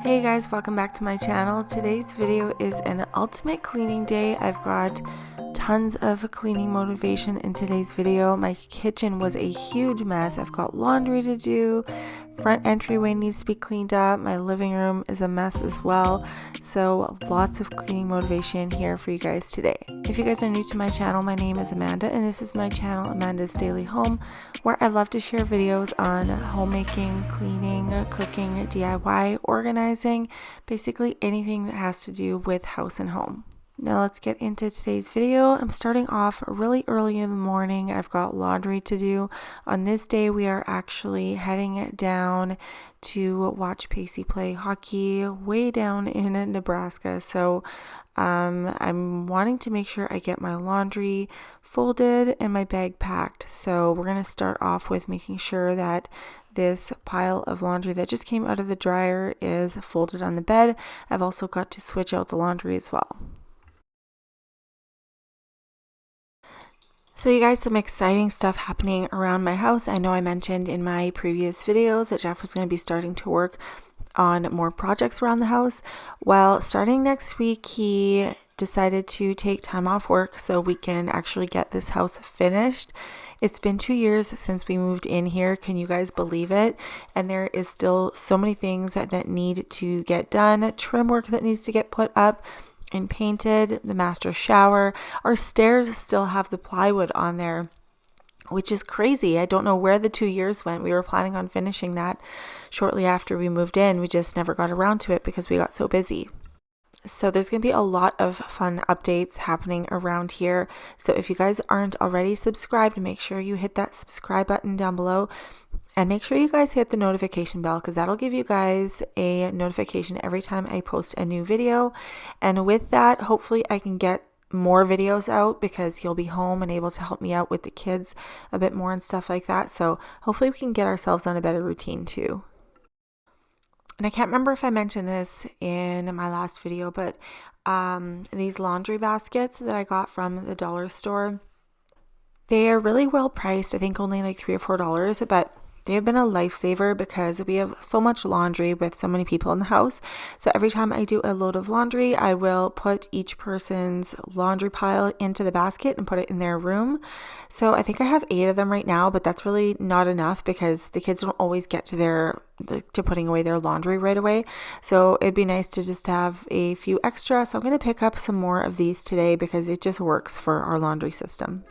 Hey guys, welcome back to my channel. Today's video is an ultimate cleaning day. I've got tons of cleaning motivation in today's video. My kitchen was a huge mess. I've got laundry to do. Front entryway needs to be cleaned up. My living room is a mess as well. So lots of cleaning motivation here for you guys today. If you guys are new to my channel, my name is Amanda and this is my channel, Amanda's Daily Home, where I love to share videos on homemaking, cleaning, cooking, DIY, organizing, basically anything that has to do with house and home. Now let's get into today's video. I'm starting off really early in the morning. I've got laundry to do. On this day, we are actually heading down to watch Pacey play hockey way down in Nebraska. So I'm wanting to make sure I get my laundry folded and my bag packed. So we're going to start off with making sure that this pile of laundry that just came out of the dryer is folded on the bed. I've also got to switch out the laundry as well. So you guys, some exciting stuff happening around my house. I know I mentioned in my previous videos that Jeff was going to be starting to work on more projects around the house. Well, starting next week, he decided to take time off work so we can actually get this house finished. It's been 2 years since we moved in here. Can you guys believe it? And there is still so many things that need to get done, trim work that needs to get put up and painted, the master shower. Our stairs still have the plywood on there, which is crazy. I don't know where the 2 years went. We were planning on finishing that shortly after we moved in. We just never got around to it because we got so busy. So there's going to be a lot of fun updates happening around here. So if you guys aren't already subscribed, make sure you hit that subscribe button down below. And make sure you guys hit the notification bell because that'll give you guys a notification every time I post a new video. And with that, hopefully I can get more videos out because he'll be home and able to help me out with the kids a bit more and stuff like that. So hopefully we can get ourselves on a better routine too. And I can't remember if I mentioned this in my last video, but these laundry baskets that I got from the dollar store, they are really well priced. I think only like $3 or $4, but they have been a lifesaver because we have so much laundry with so many people in the house. So every time I do a load of laundry, I will put each person's laundry pile into the basket and put it in their room. So I think I have 8 of them right now, but that's really not enough because the kids don't always get to putting away their laundry right away. So it'd be nice to just have a few extra. So I'm going to pick up some more of these today because it just works for our laundry system.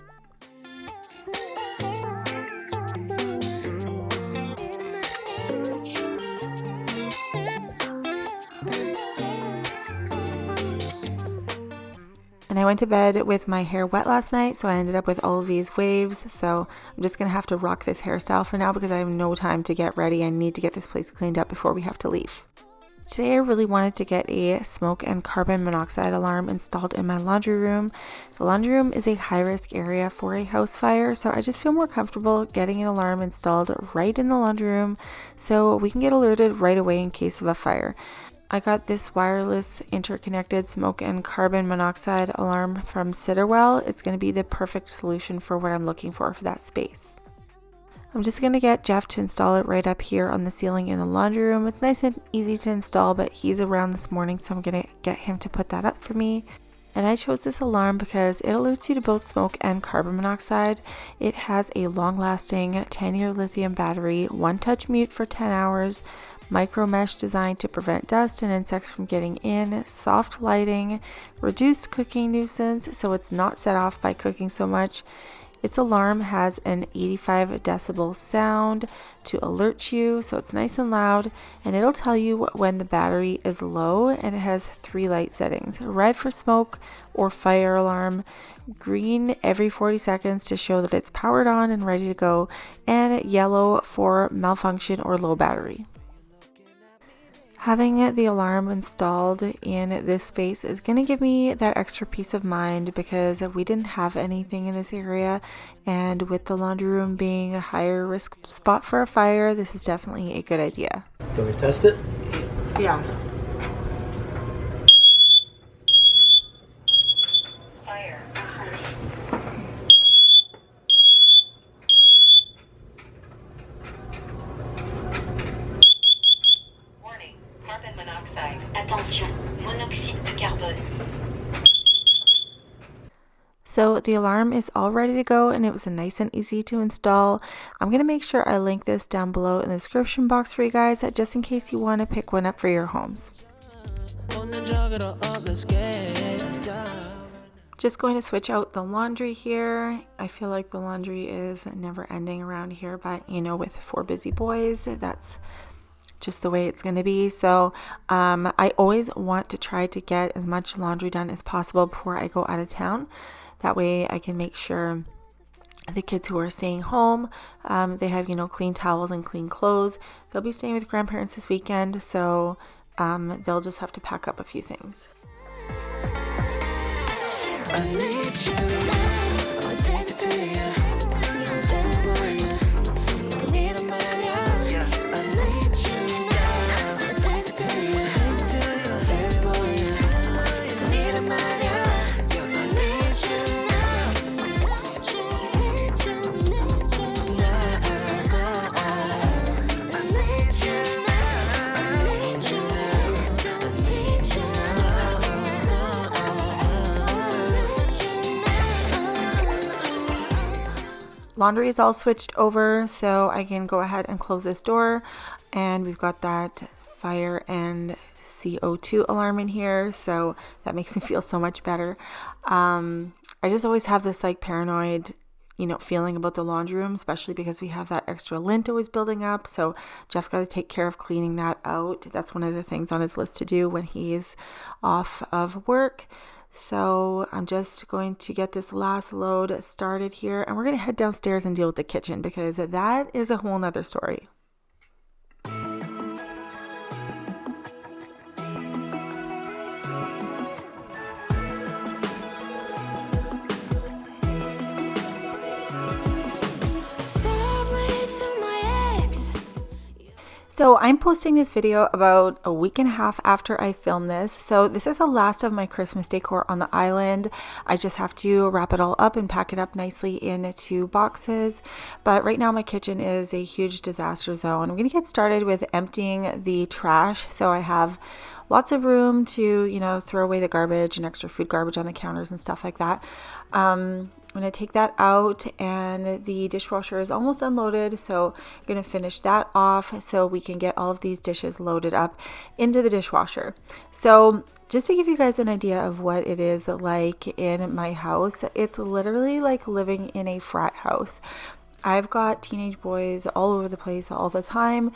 And I went to bed with my hair wet last night, so I ended up with all of these waves. So I'm just going to have to rock this hairstyle for now because I have no time to get ready. I need to get this place cleaned up before we have to leave. Today I really wanted to get a smoke and carbon monoxide alarm installed in my laundry room. The laundry room is a high-risk area for a house fire, so I just feel more comfortable getting an alarm installed right in the laundry room so we can get alerted right away in case of a fire. I got this wireless interconnected smoke and carbon monoxide alarm from Siterwell. It's going to be the perfect solution for what I'm looking for that space. I'm just going to get Jeff to install it right up here on the ceiling in the laundry room. It's nice and easy to install, but he's around this morning, so I'm going to get him to put that up for me. And I chose this alarm because it alerts you to both smoke and carbon monoxide. It has a long-lasting 10-year lithium battery, one-touch mute for 10 hours, micro mesh designed to prevent dust and insects from getting in, soft lighting, reduced cooking nuisance so it's not set off by cooking so much. Its alarm has an 85 decibel sound to alert you, so it's nice and loud, and it'll tell you when the battery is low, and it has 3 light settings: red for smoke or fire alarm, green every 40 seconds to show that it's powered on and ready to go, and yellow for malfunction or low battery. Having the alarm installed in this space is going to give me that extra peace of mind because we didn't have anything in this area, and with the laundry room being a higher risk spot for a fire, this is definitely a good idea. Can we test it? Yeah. Fire. Warning. Carbon Monoxide. Attention, monoxide de carbone. So the alarm is all ready to go and it was nice and easy to install. I'm going to make sure I link this down below in the description box for you guys, just in case you want to pick one up for your homes. Just going to switch out the laundry here. I feel like the laundry is never ending around here, but you know, with 4 busy boys, that's just the way it's going to be. So I always want to try to get as much laundry done as possible before I go out of town. That way I can make sure the kids who are staying home, they have, you know, clean towels and clean clothes. They'll be staying with grandparents this weekend, so they'll just have to pack up a few things. I need you. I'm addicted to you. Laundry is all switched over, so I can go ahead and close this door, and we've got that fire and CO2 alarm in here, so that makes me feel so much better. I just always have this like paranoid, you know, feeling about the laundry room, especially because we have that extra lint always building up, so Jeff's got to take care of cleaning that out. That's one of the things on his list to do when he's off of work. So I'm just going to get this last load started here, and we're going to head downstairs and deal with the kitchen because that is a whole nother story. So I'm posting this video about a week and a half after I filmed this. So this is the last of my Christmas decor on the island. I just have to wrap it all up and pack it up nicely into boxes. But right now my kitchen is a huge disaster zone. I'm going to get started with emptying the trash. So I have lots of room to, you know, throw away the garbage and extra food garbage on the counters and stuff like that. I'm going to take that out, and the dishwasher is almost unloaded, so I'm going to finish that off so we can get all of these dishes loaded up into the dishwasher. So just to give you guys an idea of what it is like in my house, it's literally like living in a frat house. I've got teenage boys all over the place all the time.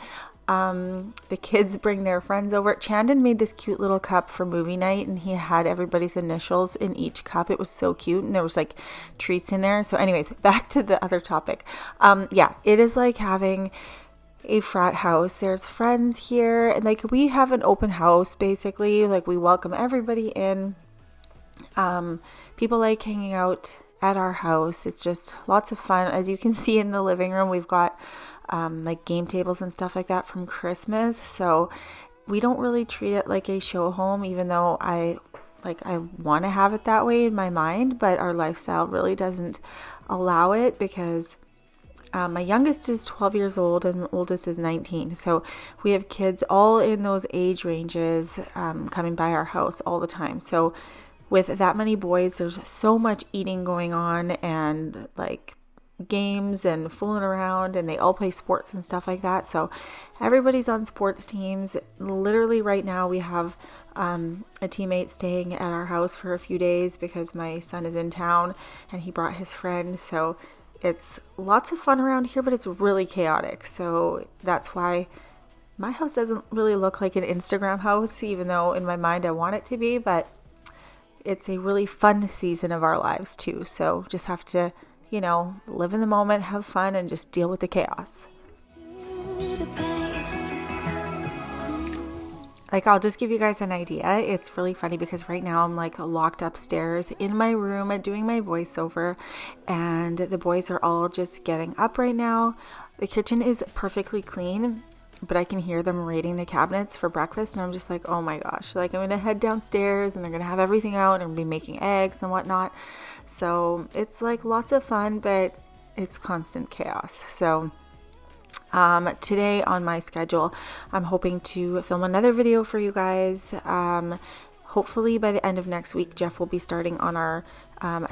The kids bring their friends over. Chandon made this cute little cup for movie night, and he had everybody's initials in each cup. It was so cute, and there was like treats in there. So anyways, back to the other topic. Yeah, it is like having a frat house. There's friends here, and like we have an open house basically. Like we welcome everybody in. People like hanging out at our house. It's just lots of fun. As you can see in the living room, we've got like game tables and stuff like that from Christmas. So we don't really treat it like a show home, even though I want to have it that way in my mind, but our lifestyle really doesn't allow it because my youngest is 12 years old and the oldest is 19. So we have kids all in those age ranges coming by our house all the time. So with that many boys, there's so much eating going on and like games and fooling around, and they all play sports and stuff like that. So everybody's on sports teams. Literally right now we have a teammate staying at our house for a few days because my son is in town and he brought his friend. So it's lots of fun around here, but it's really chaotic. So that's why my house doesn't really look like an Instagram house, even though in my mind I want it to be, but it's a really fun season of our lives too. So just have to, you know, live in the moment, have fun, and just deal with the chaos. Like, I'll just give you guys an idea. It's really funny because right now I'm like locked upstairs in my room doing my voiceover, and the boys are all just getting up right now. The kitchen is perfectly clean, but I can hear them raiding the cabinets for breakfast, and I'm just like, oh my gosh, like I'm gonna head downstairs and they're gonna have everything out and be making eggs and whatnot. So it's like lots of fun, but it's constant chaos. So Today on my schedule, I'm hoping to film another video for you guys. Hopefully by the end of next week, Jeff will be starting on our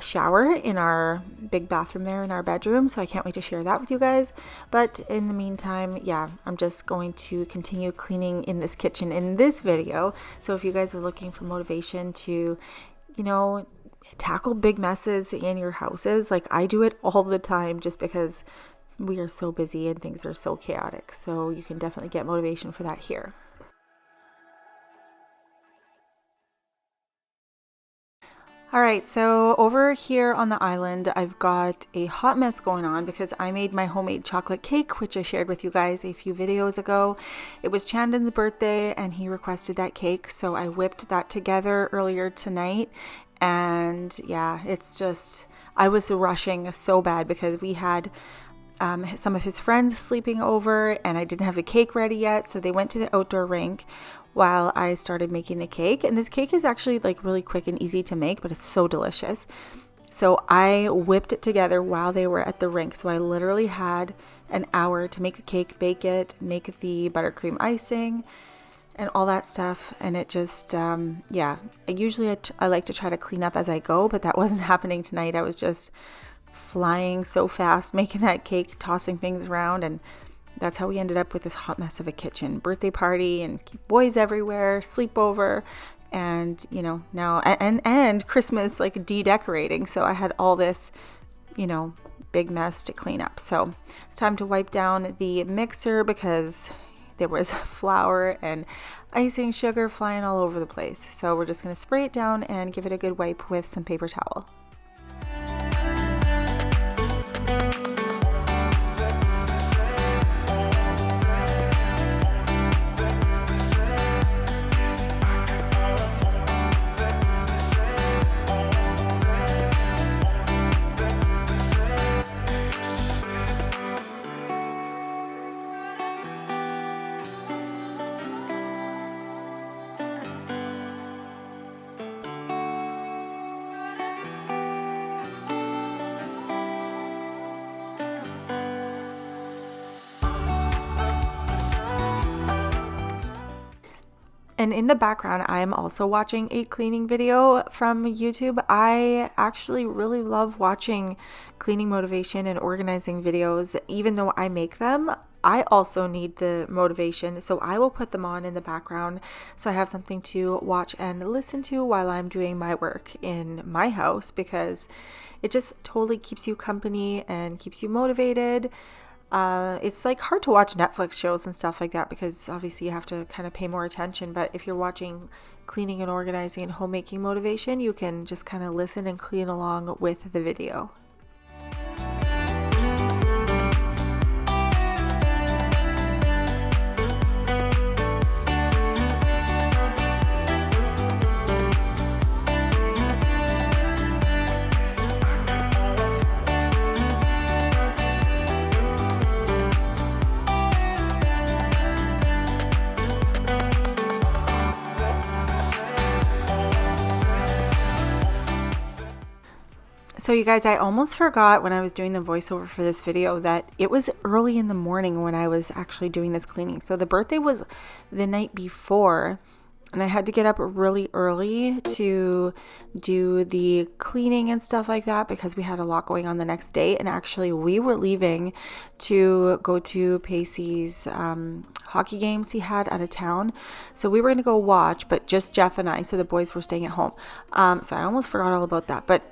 shower in our big bathroom there in our bedroom. So I can't wait to share that with you guys. But in the meantime, yeah, I'm just going to continue cleaning in this kitchen in this video. So if you guys are looking for motivation to, tackle big messes in your houses, like I do it all the time just because we are so busy and things are so chaotic. So you can definitely get motivation for that here. All right, so over here on the island, I've got a hot mess going on because I made my homemade chocolate cake, which I shared with you guys a few videos ago. It was Chandon's birthday and he requested that cake, so I whipped that together earlier tonight. And yeah, it's just, I was rushing so bad because we had some of his friends sleeping over and I didn't have the cake ready yet. So they went to the outdoor rink while I started making the cake. And this cake is actually like really quick and easy to make, but it's so delicious. So I whipped it together while they were at the rink. So I literally had an hour to make the cake, bake it, make the buttercream icing and all that stuff. And it just, yeah, usually I like to try to clean up as I go, but that wasn't happening tonight. I was just flying so fast, making that cake, tossing things around, and that's how we ended up with this hot mess of a kitchen. Birthday party and boys everywhere, sleepover, and now and Christmas like decorating. So I had all this, big mess to clean up. So it's time to wipe down the mixer because there was flour and icing sugar flying all over the place. So we're just going to spray it down and give it a good wipe with some paper towel. And in the background, I am also watching a cleaning video from YouTube. I actually really love watching cleaning motivation and organizing videos. Even though I make them, I also need the motivation. So I will put them on in the background so I have something to watch and listen to while I'm doing my work in my house, because it just totally keeps you company and keeps you motivated. It's like hard to watch Netflix shows and stuff like that because obviously you have to kind of pay more attention. But if you're watching cleaning and organizing and homemaking motivation, you can just kind of listen and clean along with the video. So you guys, I almost forgot when I was doing the voiceover for this video that it was early in the morning when I was actually doing this cleaning. So the birthday was the night before and I had to get up really early to do the cleaning and stuff like that because we had a lot going on the next day. And actually we were leaving to go to Pacey's hockey games he had out of town. So we were going to go watch, but just Jeff and I, so the boys were staying at home. So I almost forgot all about that. But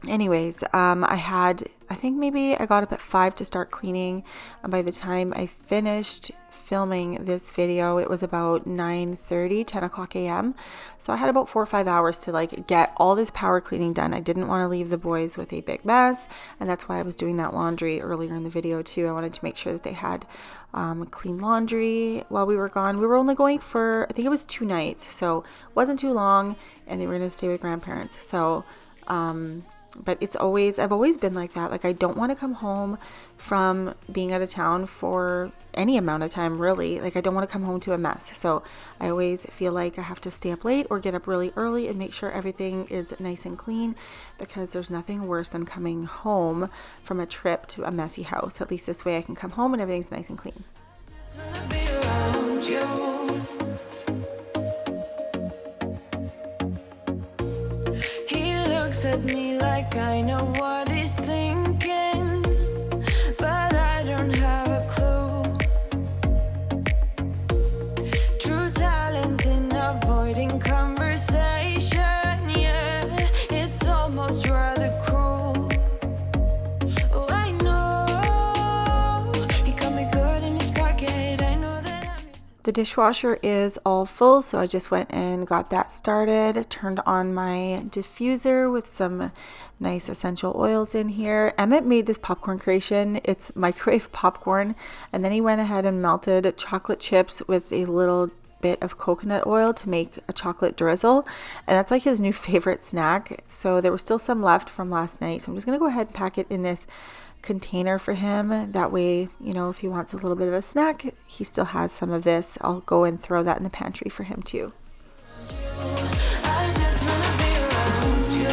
anyways, I think maybe I got up at 5 to start cleaning. And by the time I finished filming this video, it was about 9:30, 10 o'clock a.m. So I had about 4 or 5 hours to like get all this power cleaning done. I didn't want to leave the boys with a big mess. And that's why I was doing that laundry earlier in the video too. I wanted to make sure that they had clean laundry while we were gone. We were only going for, I think it was 2 nights. So it wasn't too long and they were going to stay with grandparents. So, But I've always been like that. Like, I don't want to come home from being out of town for any amount of time, really. Like, I don't want to come home to a mess. So I always feel like I have to stay up late or get up really early and make sure everything is nice and clean, because there's nothing worse than coming home from a trip to a messy house. At least this way I can come home and everything's nice and clean. Just wanna be around you. He looks at me like I know what he's thinking, but I don't have a clue. True talent in avoiding conversation, yeah, it's almost rather cruel. Oh, I know he got me good in his pocket. I know that I'm The dishwasher is all full, so I just went and got that started. Turned on my diffuser with some nice essential oils in here. Emmett made this popcorn creation. It's microwave popcorn, and then he went ahead and melted chocolate chips with a little bit of coconut oil to make a chocolate drizzle, and that's like his new favorite snack. So there was still some left from last night, so I'm just gonna go ahead and pack it in this container for him. That way, you know, if he wants a little bit of a snack, he still has some of this. I'll go and throw that in the pantry for him too. I just wanna be around you.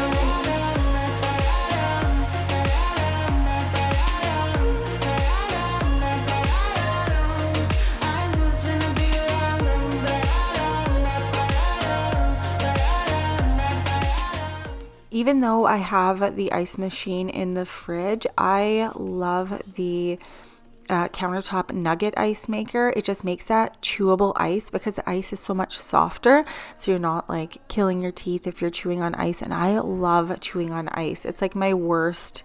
I just wanna be around. Even though I have the ice machine in the fridge, I love the countertop nugget ice maker. It just makes that chewable ice because the ice is so much softer, so you're not like killing your teeth if you're chewing on ice. And I love chewing on ice. It's like my worst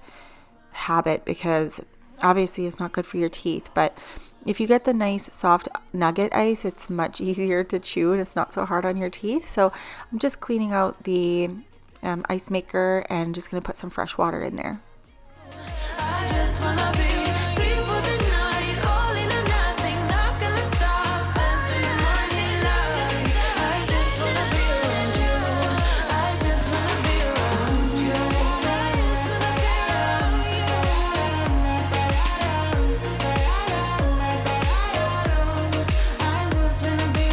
habit because obviously it's not good for your teeth, but if you get the nice soft nugget ice, it's much easier to chew and it's not so hard on your teeth. So I'm just cleaning out the ice maker and just gonna put some fresh water in there. I just wanna be free for the night, all in or nothing, not gonna stop, dance till the morning light. I just wanna be around you. I just wanna be around you. I just wanna be around you. I just wanna be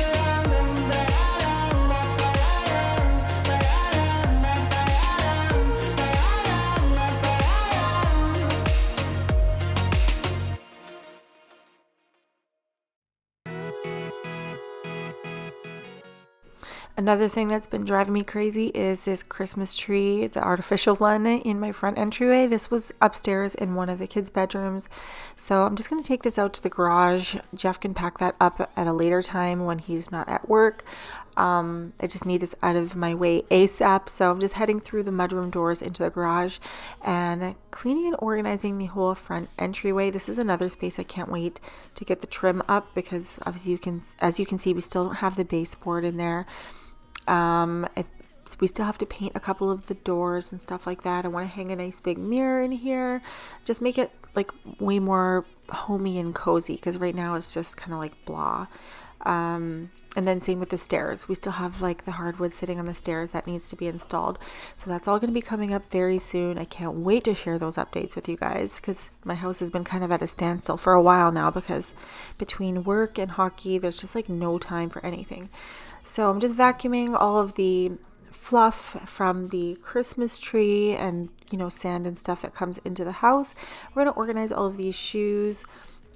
Another thing that's been driving me crazy is this Christmas tree, the artificial one in my front entryway. This was upstairs in one of the kids' bedrooms. So I'm just going to take this out to the garage. Jeff can pack that up at a later time when he's not at work. I just need this out of my way ASAP. So I'm just heading through the mudroom doors into the garage and cleaning and organizing the whole front entryway. This is another space I can't wait to get the trim up because obviously as you can see, we still don't have the baseboard in there. We still have to paint a couple of the doors and stuff like that. I want to hang a nice big mirror in here, just make it like way more homey and cozy, because right now it's just kind of like blah. And then same with the stairs. We still have like the hardwood sitting on the stairs that needs to be installed. So that's all going to be coming up very soon. I can't wait to share those updates with you guys because my house has been kind of at a standstill for a while now because between work and hockey, there's just like no time for anything. So I'm just vacuuming all of the fluff from the Christmas tree and, you know, sand and stuff that comes into the house. We're going to organize all of these shoes.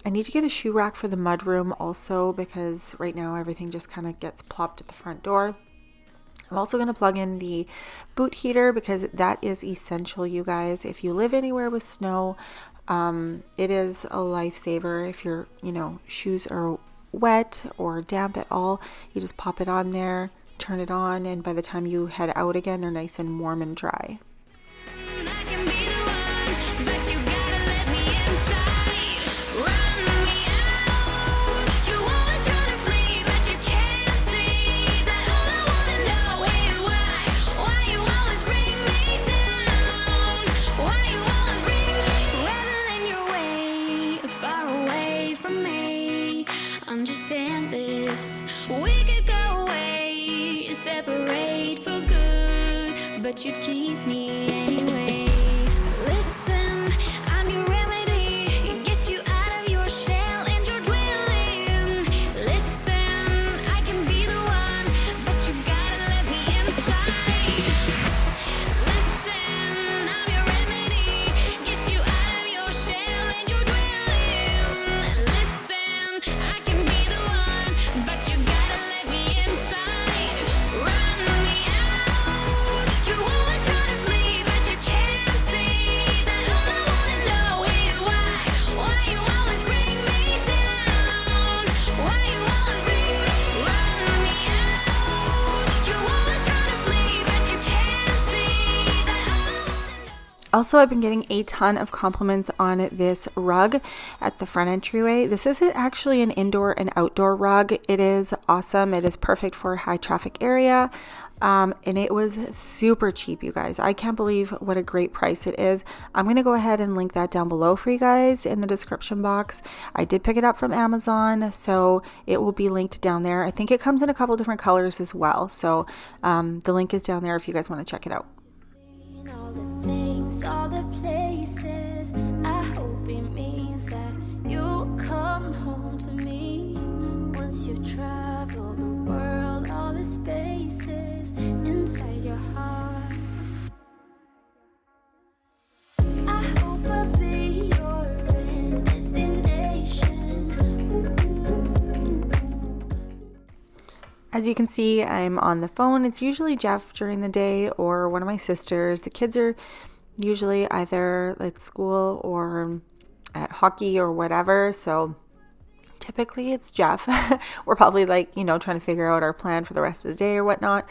I need to get a shoe rack for the mudroom also because right now everything just kind of gets plopped at the front door. I'm also going to plug in the boot heater because that is essential, you guys. If you live anywhere with snow, it is a lifesaver. If your, you know, shoes are wet or damp at all, you just pop it on there, turn it on, and by the time you head out again, they're nice and warm and dry. Understand this, we could go away, separate for good, but you'd keep me anyway. Also, I've been getting a ton of compliments on this rug at the front entryway. This is actually an indoor and outdoor rug. It is awesome. It is perfect for a high traffic area. And it was super cheap, you guys. I can't believe what a great price it is. I'm going to go ahead and link that down below for you guys in the description box. I did pick it up from Amazon, so it will be linked down there. I think it comes in a couple different colors as well. So the link is down there if you guys want to check it out. All the things, all the places. I hope it means that you'll come home to me once you travel the world, all the spaces inside your heart. I hope I'll be your end destination. As you can see, I'm on the phone. It's usually Jeff during the day or one of my sisters. The kids are usually either at school or at hockey or whatever. So typically it's Jeff. We're probably like, trying to figure out our plan for the rest of the day or whatnot.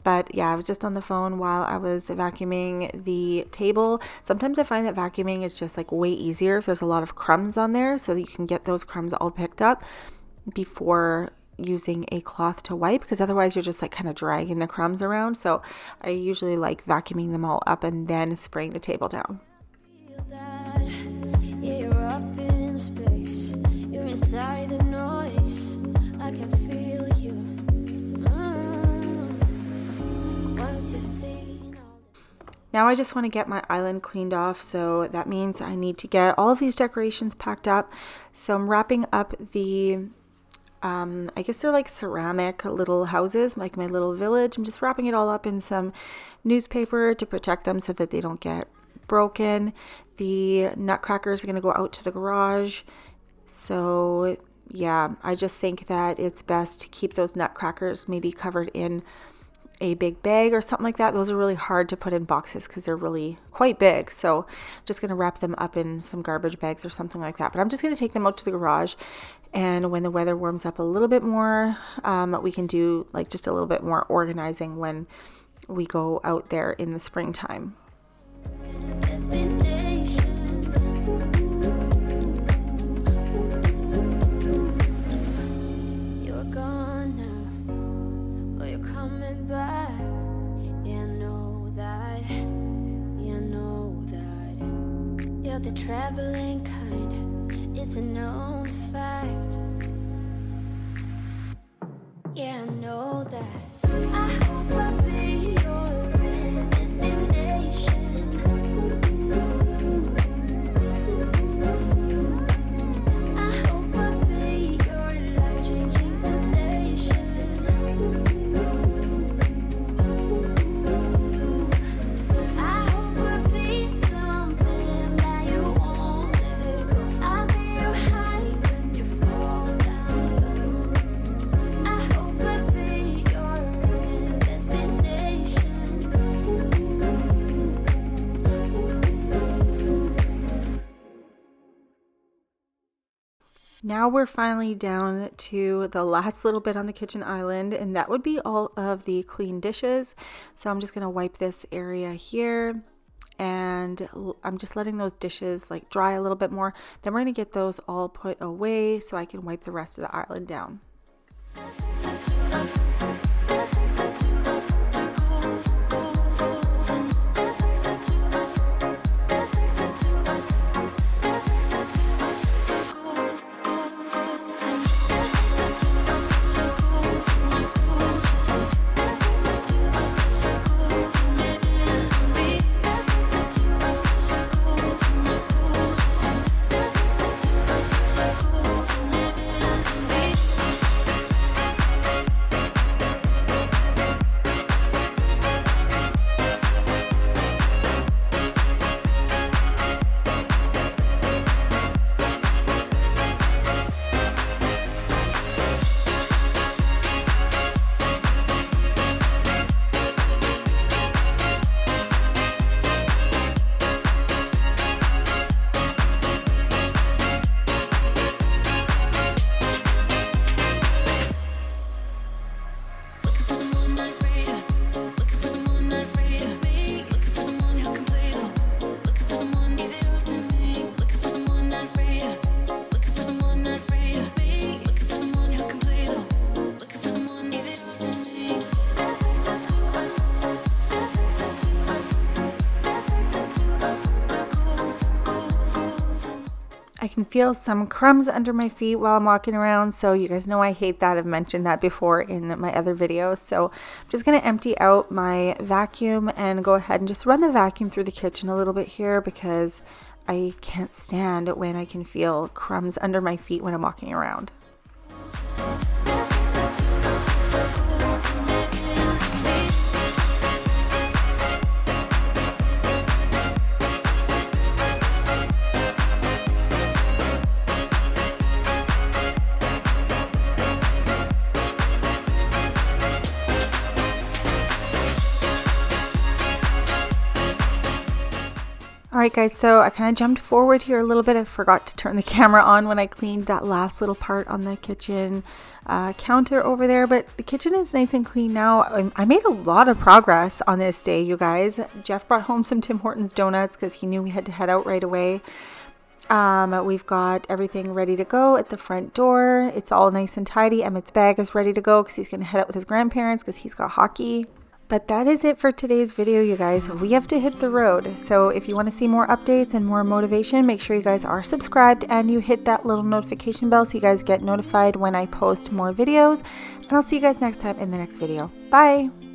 But yeah, I was just on the phone while I was vacuuming the table. Sometimes I find that vacuuming is just like way easier if there's a lot of crumbs on there, so that you can get those crumbs all picked up before using a cloth to wipe, because otherwise you're just like kind of dragging the crumbs around. So I usually like vacuuming them all up and then spraying the table down. Feel that, yeah, you're up in space. You're inside the noise. I can feel you. Once you've seen all the Now I just want to get my island cleaned off, so that means I need to get all of these decorations packed up. So I'm wrapping up the I guess they're like ceramic little houses, like my little village. I'm just wrapping it all up in some newspaper to protect them so that they don't get broken. The nutcrackers are going to go out to the garage. So yeah, I just think that it's best to keep those nutcrackers maybe covered in a big bag or something like that. Those are really hard to put in boxes because they're really quite big. So I'm just going to wrap them up in some garbage bags or something like that. But I'm just going to take them out to the garage. And when the weather warms up a little bit more, we can do like just a little bit more organizing when we go out there in the springtime. destination. You're gone now, but you're coming back. Yeah, I know that. Yeah, I know that. You're the traveling kind. It's a known fact. Yeah, I know that. I hope I'll be your end destination. I hope I'll be your life-changing sensation. I hope I'll be something that you won't let go. I'll be your high when you fall down low. I hope I'll be your end destination. Now we're finally down to the last little bit on the kitchen island, and that would be all of the clean dishes. So I'm just going to wipe this area here, and I'm just letting those dishes like dry a little bit more. Then we're going to get those all put away so I can wipe the rest of the island down. can feel some crumbs under my feet while I'm walking around. So you guys know I hate that. I've mentioned that before in my other videos. So I'm just going to empty out my vacuum and go ahead and just run the vacuum through the kitchen a little bit here, because I can't stand when I can feel crumbs under my feet when I'm walking around. Alright guys, so I kind of jumped forward here a little bit. I forgot to turn the camera on when I cleaned that last little part on the kitchen counter over there, but the kitchen is nice and clean now. I made a lot of progress on this day, you guys. Jeff brought home some Tim Hortons donuts because he knew we had to head out right away. We've got everything ready to go at the front door. It's all nice and tidy. Emmett's bag is ready to go because he's going to head out with his grandparents because he's got hockey. But that is it for today's video, you guys. We have to hit the road. So if you want to see more updates and more motivation, make sure you guys are subscribed and you hit that little notification bell so you guys get notified when I post more videos. And I'll see you guys next time in the next video. Bye!